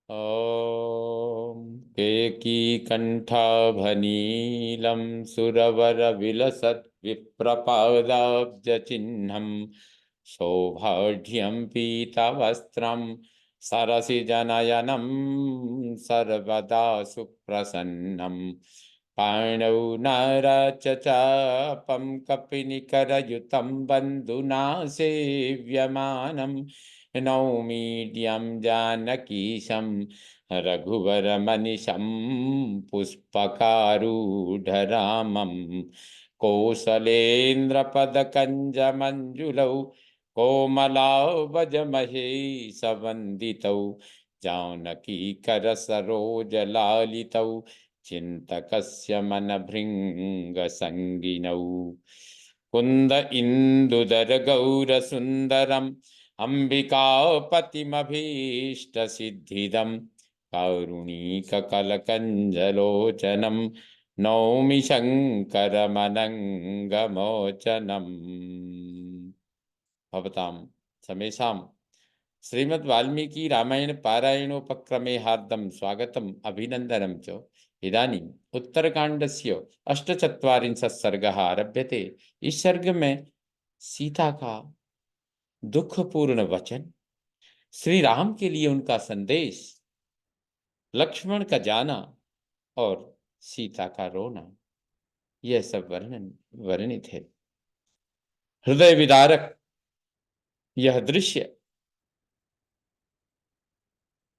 ॐ केकीकण्ठाभनीलं सुरवरविलसद्विप्रपादाब्जचिह्नं सौभाढ्यं पीतवस्त्रं सरसिजनयनं सर्वदा सुप्रसन्नं पाणौ नरचचापं कपिनिकरयुतं बन्धुना सेव्यमानं नौमीड्यं जानकीशं रघुवरमनिशं पुष्पकारूढरामं कौसलेन्द्रपदकञ्जमञ्जुलौ कोमलावजमहेशवन्दितौ जानकीकरसरोजलालितौ चिन्तकस्य मनभृङ्गसङ्गिनौ कुन्द इन्दुदरगौरसुन्दरम् अम्बिकापतिमभीष्टसिद्धिदं कारुणीककलकञ्जलोचनं नौमि शङ्करमनङ्गमोचनम्। भवतां समेषां श्रीमद् वाल्मीकि रामायण पारायणोपक्रमे हार्दं स्वागतम् अभिनन्दनं च। इदानीम् उत्तरकांडस्य 48 सर्गः आरभ्यते। इस सर्ग में सीता का दुखपूर्ण वचन, श्री राम के लिए उनका संदेश, लक्ष्मण का जाना और सीता का रोना, यह सब वर्णित है। हृदय विदारक यह दृश्य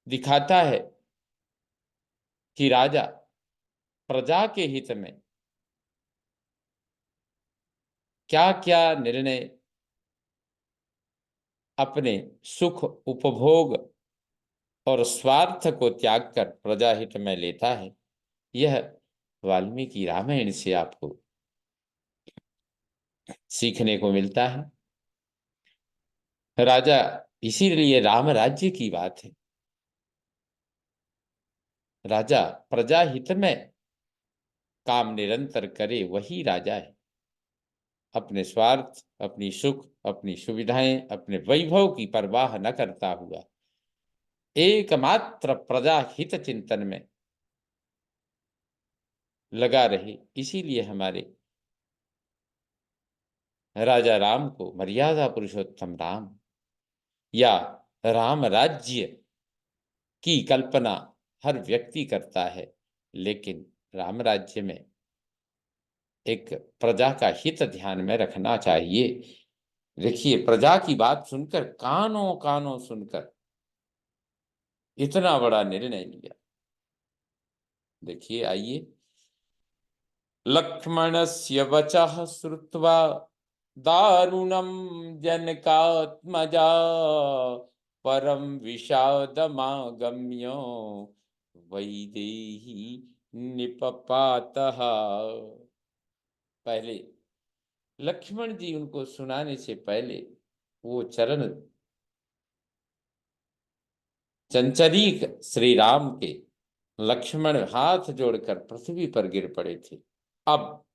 दिखाता है कि राजा प्रजा के हित में क्या क्या निर्णय अपने सुख उपभोग और स्वार्थ को त्याग कर प्रजा हित में लेता है। यह वाल्मीकि रामायण से आपको सीखने को मिलता है। राजा, इसीलिए राम राज्य की बात है। राजा प्रजा हित में काम निरंतर करे वही राजा है। अपने स्वार्थ, अपनी सुख, अपनी सुविधाएं, अपने वैभव की परवाह न करता हुआ एकमात्र प्रजा हित चिंतन में लगा रहे। इसीलिए हमारे राजा राम को मर्यादा पुरुषोत्तम राम या राम राज्य की कल्पना हर व्यक्ति करता है, लेकिन राम राज्य में एक प्रजा का हित ध्यान में रखना चाहिए। देखिए, प्रजा की बात सुनकर कानों कानों सुनकर इतना बड़ा निर्णय लिया। देखिए, आइए। लक्ष्मणस्य वचः श्रुत्वा दारुणं जनकात्मजा परम विषादमागम्य वैदेही निपपातः। पहले लक्ष्मण जी उनको सुनाने से पहले वो चरण चंचरीक श्री राम के लक्ष्मण हाथ जोड़कर पृथ्वी पर गिर पड़े थे। अब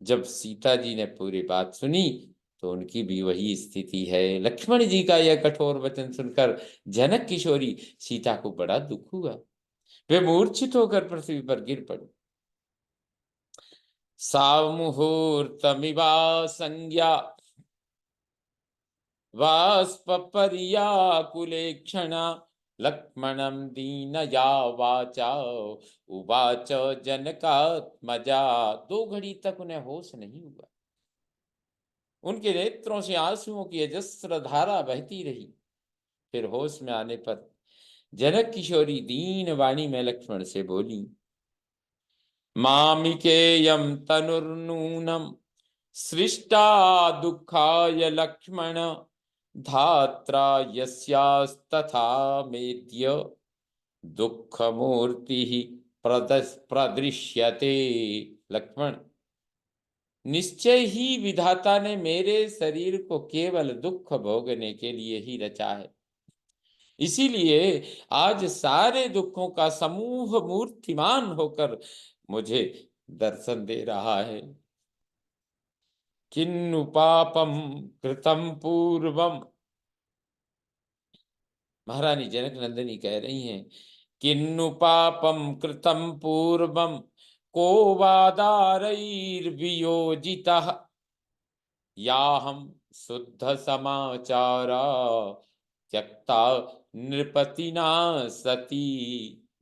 जब सीता जी ने पूरी बात सुनी तो उनकी भी वही स्थिति है। लक्ष्मण जी का यह कठोर वचन सुनकर जनक किशोरी सीता को बड़ा दुख हुआ। वे मूर्छित होकर पृथ्वी पर गिर पड़े। सामुहूर्तमिवा संज्ञा वाष्पपर्याकुलेक्षणा लक्ष्मणं दीनया वाचा उवाच जनकात्मजा। 2 घड़ी तक उन्हें होश नहीं हुआ। उनके नेत्रों से आंसुओं की अजस्र धारा बहती रही। फिर होश में आने पर जनक किशोरी दीन वाणी में लक्ष्मण से बोली, मामिकेयं तनुर्नूनम सृष्टा दुःखाय लक्ष्मण धात्रा यस्यास्तथा मेद्य दुःखमूर्ति प्रदृश्यते। लक्ष्मण, निश्चय ही विधाता ने मेरे शरीर को केवल दुख भोगने के लिए ही रचा है। इसीलिए आज सारे दुखों का समूह मूर्तिमान होकर मुझे दर्शन दे रहा है। किन्नु पापम कृतम पूर्वम। महारानी जनक नंदिनी कह रही हैं किन्नु पापं कृतं पूर्वं को वादारैर्वियोजितः याहं शुद्ध समाचारा त्यक्ता नृपतिना सती।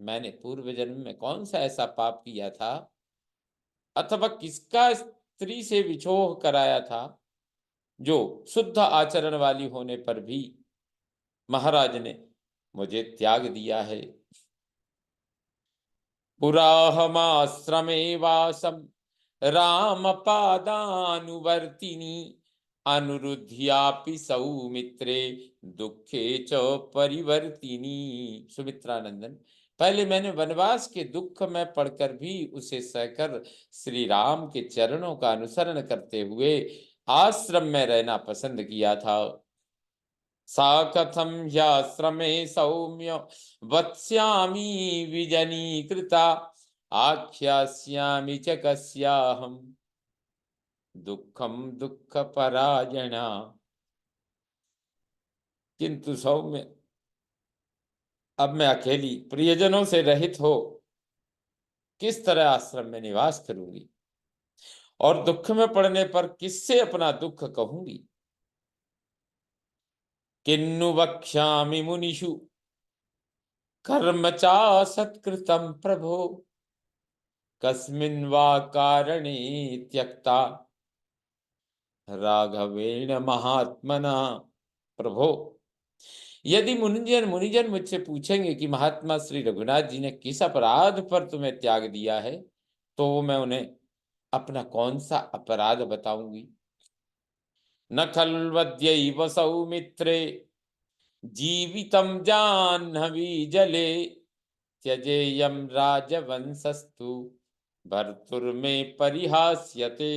मैंने पूर्व जन्म में कौन सा ऐसा पाप किया था, अथवा किसका स्त्री से विछोह कराया था, जो शुद्ध आचरण वाली होने पर भी महाराज ने मुझे त्याग दिया है। पुराहमाश्रमे वासम राम पादानुवर्तिनी अनुरुध्यापि सौमित्रे दुखे च परिवर्तिनी। सुमित्रानंदन, पहले मैंने वनवास के दुख में पड़कर भी उसे सहकर श्री राम के चरणों का अनुसरण करते हुए आश्रम में रहना पसंद किया था। सा कथम ह्याश्रमे सौम्य वत्स्यामि विजनीकृता आख्यास्यामि च कस्याहं दुःखम दुःख परायणा। किंतु सौम्य, अब मैं अकेली प्रियजनों से रहित हो किस तरह आश्रम में निवास करूंगी, और दुख में पड़ने पर किससे अपना दुख कहूंगी। किन्नु वक्ष्यामि मुनिषु कर्म चा सत्कृतं प्रभो कस्मिन् वा कारणे त्यक्ता राघवेण महात्मना। प्रभो, यदि मुनिजन मुझसे पूछेंगे कि महात्मा श्री रघुनाथ जी ने किस अपराध पर तुम्हें त्याग दिया है, तो मैं उन्हें अपना कौन सा अपराध बताऊंगी। न खल्वद्यैव सौमित्रे जीवितं जाह्नवी जले त्यजेयं राजवंशस्तु भर्तुर्मे परिहास्यते।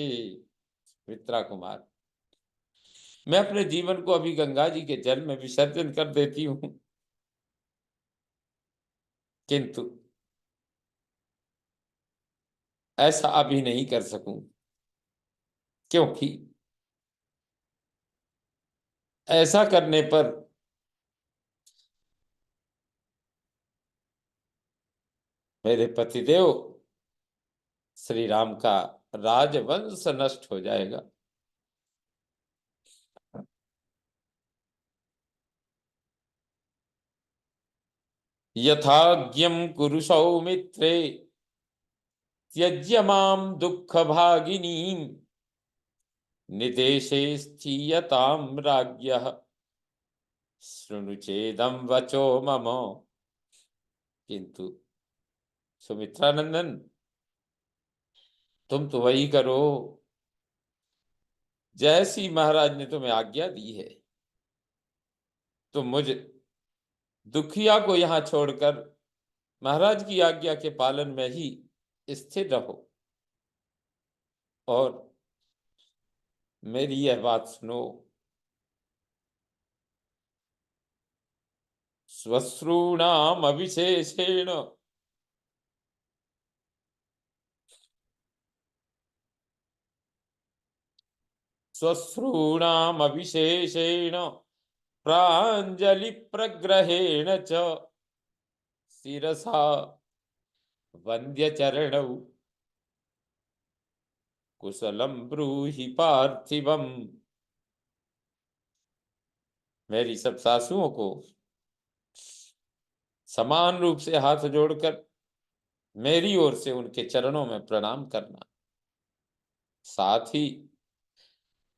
मित्रा कुमार, मैं अपने जीवन को अभी गंगा जी के जल में विसर्जन कर देती हूं, किंतु ऐसा अभी नहीं कर सकूं, क्योंकि ऐसा करने पर मेरे पतिदेव श्री राम का राजवंश नष्ट हो जाएगा। यथाज्ञं कुरु सौमित्रे त्यज्य मां दुःख भागिनीं निदेशे स्थीयतां राज्ञः शृणु चेदं वचो मम। किंतु सुमित्रानंदन, तुम तो वही करो जैसी महाराज ने तुम्हें आज्ञा दी है। तुम मुझ दुखिया को यहां छोड़कर महाराज की आज्ञा के पालन में ही स्थिर रहो, और मेरी यह बात सुनो। श्वश्रूणाम अविशेषेण श्वश्रूणाम अविशेषेण प्राञ्जलि प्रग्रहेण च शिरसा वंद्य चरणौ कुशलम ब्रूहि पार्थिवम। मेरी सब सासुओं को समान रूप से हाथ जोड़कर मेरी ओर से उनके चरणों में प्रणाम करना, साथ ही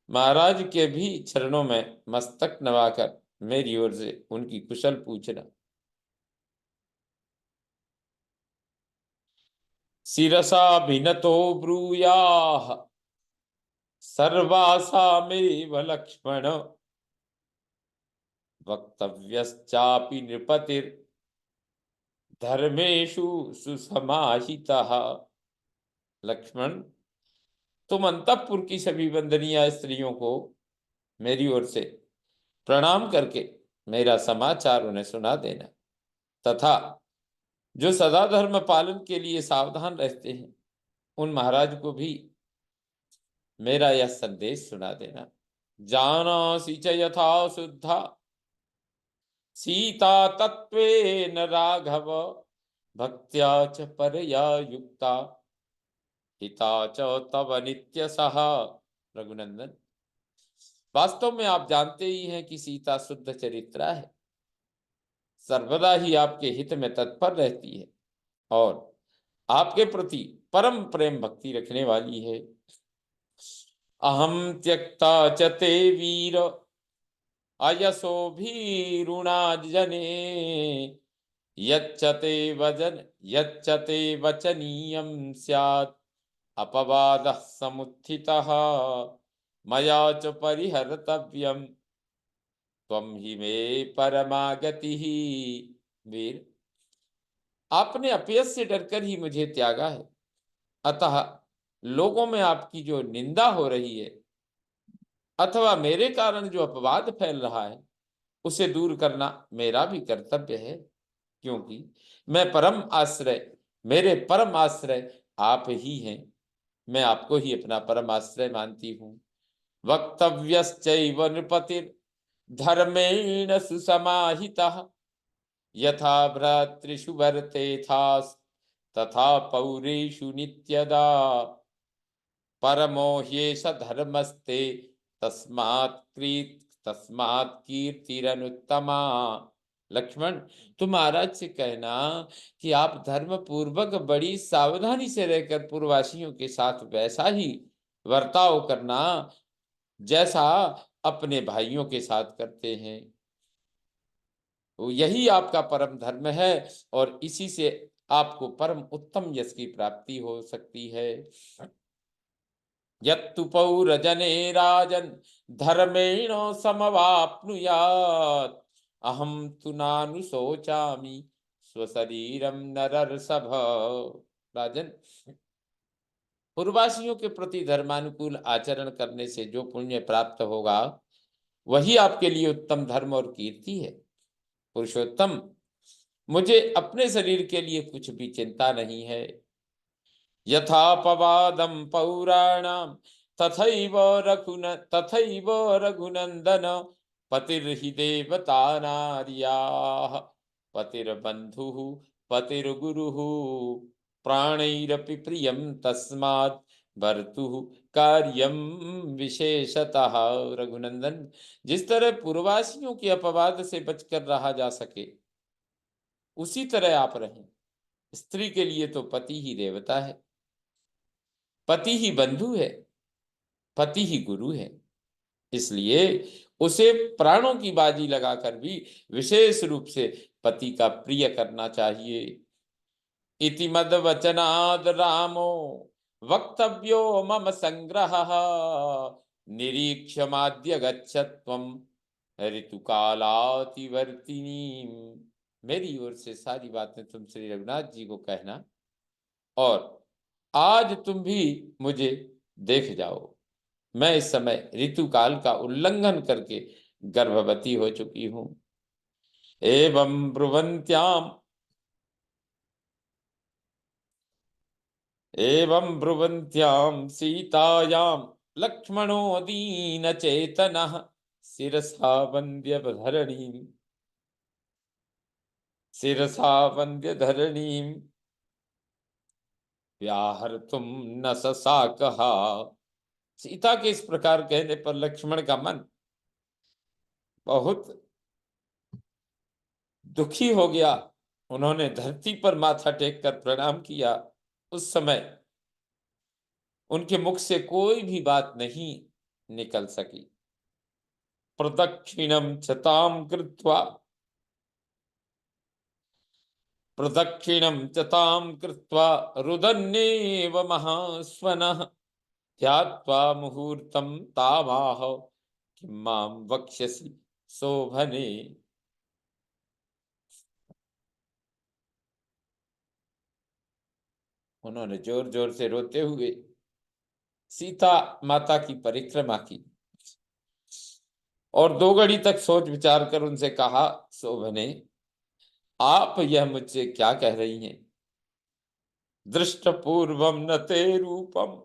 महाराज के भी चरणों में मस्तक नवाकर मेरी ओर से उनकी कुशल पूछना। शिरसा भिनतो ब्रूयाः सर्वासामेव लक्ष्मण वक्तव्यश्चापि नृपतिर् धर्मेषु सुसमाहितः। लक्ष्मण, तुम अंतःपुर की सभी वंदनीय स्त्रियों को मेरी ओर से प्रणाम करके मेरा समाचार उन्हें सुना देना, तथा जो सदा धर्म पालन के लिए सावधान रहते हैं उन महाराज को भी मेरा यह संदेश सुना देना। जानासि च यथा शुद्धा सीता तत्वेन राघव भक्त्या च परया युक्ता हिता च तव नित्यसः। रघुनंदन, वास्तव में आप जानते ही हैं कि सीता शुद्ध चरित्रा है, सर्वदा ही आपके हित में तत्पर रहती है और आपके प्रति परम प्रेम भक्ति रखने वाली है। अहम त्यक्ता च ते वीर अयसो भीरुणाजने यच्चते यच्चते वचनीयं स्यात् अपवादः समुत्थितः मया च परिहर्तव्यम् त्वं ही मे परमागतिः। वीर, आपने अपयश से डरकर ही मुझे त्यागा है, अतः लोगों में आपकी जो निंदा हो रही है अथवा मेरे कारण जो अपवाद फैल रहा है उसे दूर करना मेरा भी कर्तव्य है, क्योंकि मैं परम आश्रय मेरे परम आश्रय आप ही हैं। मैं आपको ही अपना परम आश्रय मानती हूँ। वक्तव्यश्चैव नृपतिर् धर्मेण सुसमाहितः यथा भ्रातृषु वर्तेथास् तथा पौरेषु नित्यदा परमो ह्येष धर्मस्ते तस्मात् कीर्तिरनुत्तमा। लक्ष्मण, तुम महाराज से कहना कि आप धर्म पूर्वक बड़ी सावधानी से रहकर पूर्ववासियों के साथ वैसा ही वर्ताव करना जैसा अपने भाइयों के साथ करते हैं। तो यही आपका परम धर्म है और इसी से आपको परम उत्तम यश की प्राप्ति हो सकती है। यत्तु पौरजने राजन धर्मेण समवाप्नुयात् अहम तु नानुशोचामि स्वशरीरम नरर्षभ। राजन, पूर्ववासियों के प्रति धर्मानुकूल आचरण करने से जो पुण्य प्राप्त होगा वही आपके लिए उत्तम धर्म और कीर्ति है। पुरुषोत्तम, मुझे अपने शरीर के लिए कुछ भी चिंता नहीं है। यथापवादं पौराणाम तथैव रघुनंदन पतिर्हि देवता नार्याः पतिर्बन्धुः पतिर्गुरुः प्राणैरपि प्रियं तस्मात् भर्तुः कार्यं विशेषतः। रघुनंदन, जिस तरह पूर्ववासियों के अपवाद से बचकर रहा जा सके उसी तरह आप रहें। स्त्री के लिए तो पति ही देवता है, पति ही बंधु है, पति ही गुरु है, इसलिए उसे प्राणों की बाजी लगाकर भी विशेष रूप से पति का प्रिय करना चाहिए। इति मद वचनाद रामो वक्तव्यो मम संग्रह निरीक्षमाद्य गच्छत्वम ऋतुकालातिवर्तिनी। मेरी ओर से सारी बातें तुम श्री रघुनाथ जी को कहना और आज तुम भी मुझे देख जाओ। मैं इस समय ऋतु काल का उल्लंघन करके गर्भवती हो चुकी हूं। एवं ब्रुवन्त्याम सीतायाम लक्ष्मणो दीन चेतनः शिरसा वन्द्य धरणीं व्याहर्तुम न ससाकहा। सीता के इस प्रकार कहने पर लक्ष्मण का मन बहुत दुखी हो गया। उन्होंने धरती पर माथा टेक कर प्रणाम किया। उस समय उनके मुख से कोई भी बात नहीं निकल सकी। प्रदक्षिणम चताम कृत्वा रुदन्नेव महास्वनः ध्यात्वा मुहूर्तम तावाह किं मां वक्ष्यसि शोभने। उन्होंने जोर जोर से रोते हुए सीता माता की परिक्रमा की और 2 घड़ी तक सोच विचार कर उनसे कहा, शोभने, आप यह मुझसे क्या कह रही हैं? दृष्ट पूर्वम न ते रूपम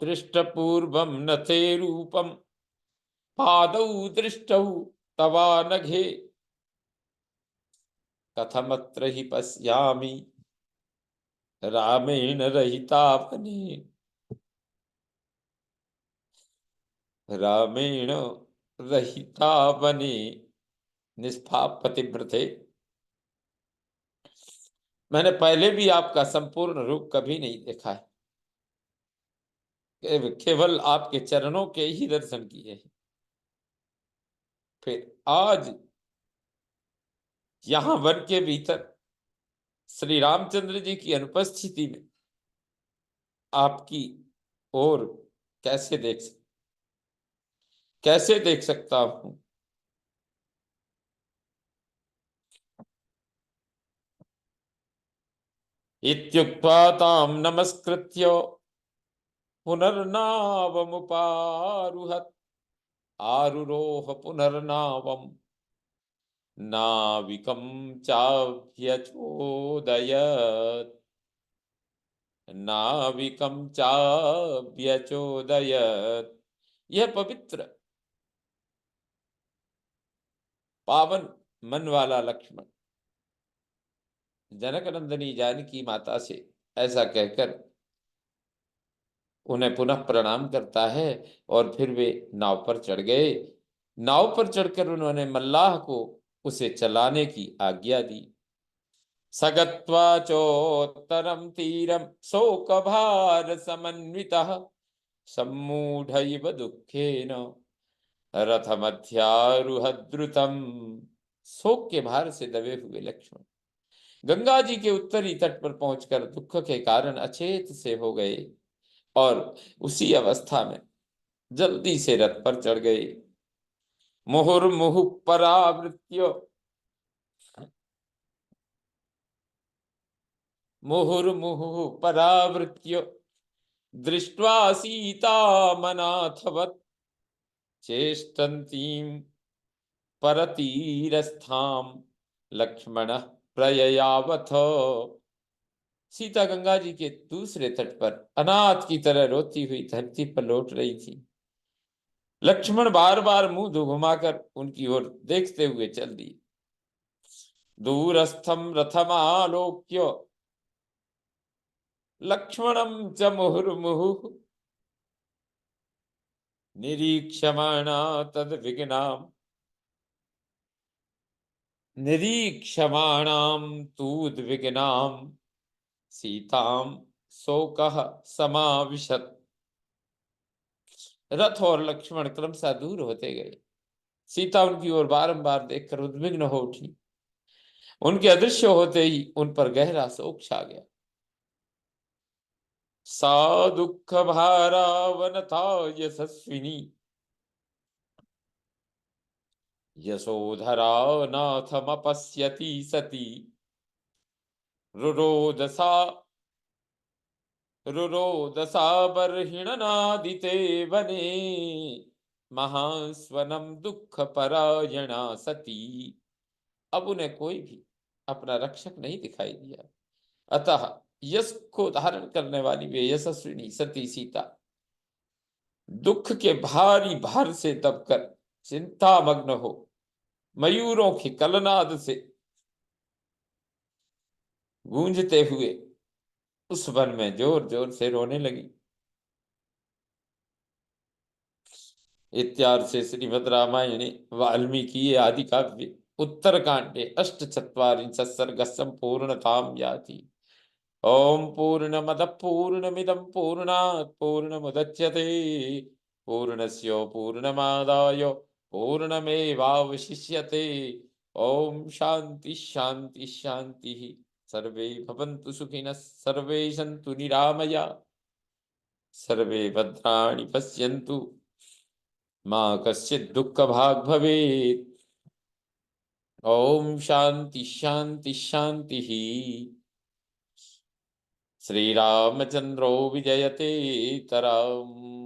दृष्टपूर्वं न ते रूपं पादौ दृष्टौ तवानघे कथमत्र हि पश्यामि रामेण रहितावने रामेण रहितावने निष्पाप पतिव्रते। मैंने पहले भी आपका संपूर्ण रूप कभी नहीं देखा है, केवल आपके चरणों के ही दर्शन किए हैं। फिर आज यहां वन के भीतर श्री रामचंद्र जी की अनुपस्थिति में आपकी ओर कैसे कैसे देख सकता हूं। इत्युक्त्वा तां नमस्कृत्य पुनर्नावमुपारुहत् आरुरोह पुनर्नावम् नाविकं चाभ्यचोदयत् नाविकं चाभ्यचोदयत्। यह पवित्र पावन मन वाला लक्ष्मण जनक नंदिनी जानकी माता से ऐसा कहकर उन्हें पुनः प्रणाम करता है और फिर वे नाव पर चढ़ गए। नाव पर चढ़कर उन्होंने मल्लाह को उसे चलाने की आज्ञा दी। सगत्वा चोत्तरम तीरम शोकभार समन्वितः सम्मूढ़ दुखेन रथमध्यारुहद्रुतम। शोक के भार से दबे हुए लक्ष्मण गंगा जी के उत्तरी तट पर पहुंचकर दुख के कारण अचेत से हो गए और उसी अवस्था में जल्दी से रथ पर चढ़ गए। मुहुर्मुहु परावृत्य मुहुर्मुहु परावृत्य दृष्ट्वा सीतामनाथवत् चेष्टन्तीं परतीरस्थां लक्ष्मणः प्रययावथ। सीता गंगा जी के दूसरे तट पर अनाथ की तरह रोती हुई धरती पर लौट रही थी। लक्ष्मण बार बार मुंह घुमाकर उनकी ओर देखते हुए चल दिए। दूरस्थम रथमालोक्य लक्ष्मणं च मुहुर्मुहुः निरीक्षमाणा तद्विघ्नाम् निरीक्षमाणां तूद्विघ्नां सीतां शोकः समाविशत्। रथ और लक्ष्मण क्रमशः दूर होते गए। सीता उनकी ओर बारंबार देखकर उद्विग्न हो उठी। उनके अदृश्य होते ही उन पर गहरा शोक छा गया। सा दुख भारावनता यशस्विनी यशोधरा नाथमपश्यति सती रुरोदसा रुरोदसा बर्हिणनादिते वने महास्वनम दुख परायणा सती। अब उन्हें कोई भी अपना रक्षक नहीं दिखाई दिया, अतः यश को धारण करने वाली वे यशस्विनी सती सीता दुख के भारी भार से दबकर चिंतामग्न हो मयूरों की कलनाद से गूंजते हुए उस वन में जोर जोर से रोने लगी। इत्यार्षे श्रीमद् रामायणे वाल्मीकि आदि काव्ये उत्तरकांडे अष्टचत्वारिंशः सर्गः सम्पूर्णतां याति। ओम पूर्णमदः पूर्णमिदं पूर्णात् पूर्णमुदच्यते पूर्णस्य पूर्णमादाय पूर्णमेवावशिष्यते। ओम शांति शांति शांति। सर्वे भवन्तु सुखिनः सर्वे सन्तु निरामया सर्वे भद्राणि पश्यन्तु मा कश्चित् दुःखभाग् भवेत्। ओम शांति शांति शांति। श्रीरामचंद्रो विजयते तरम्।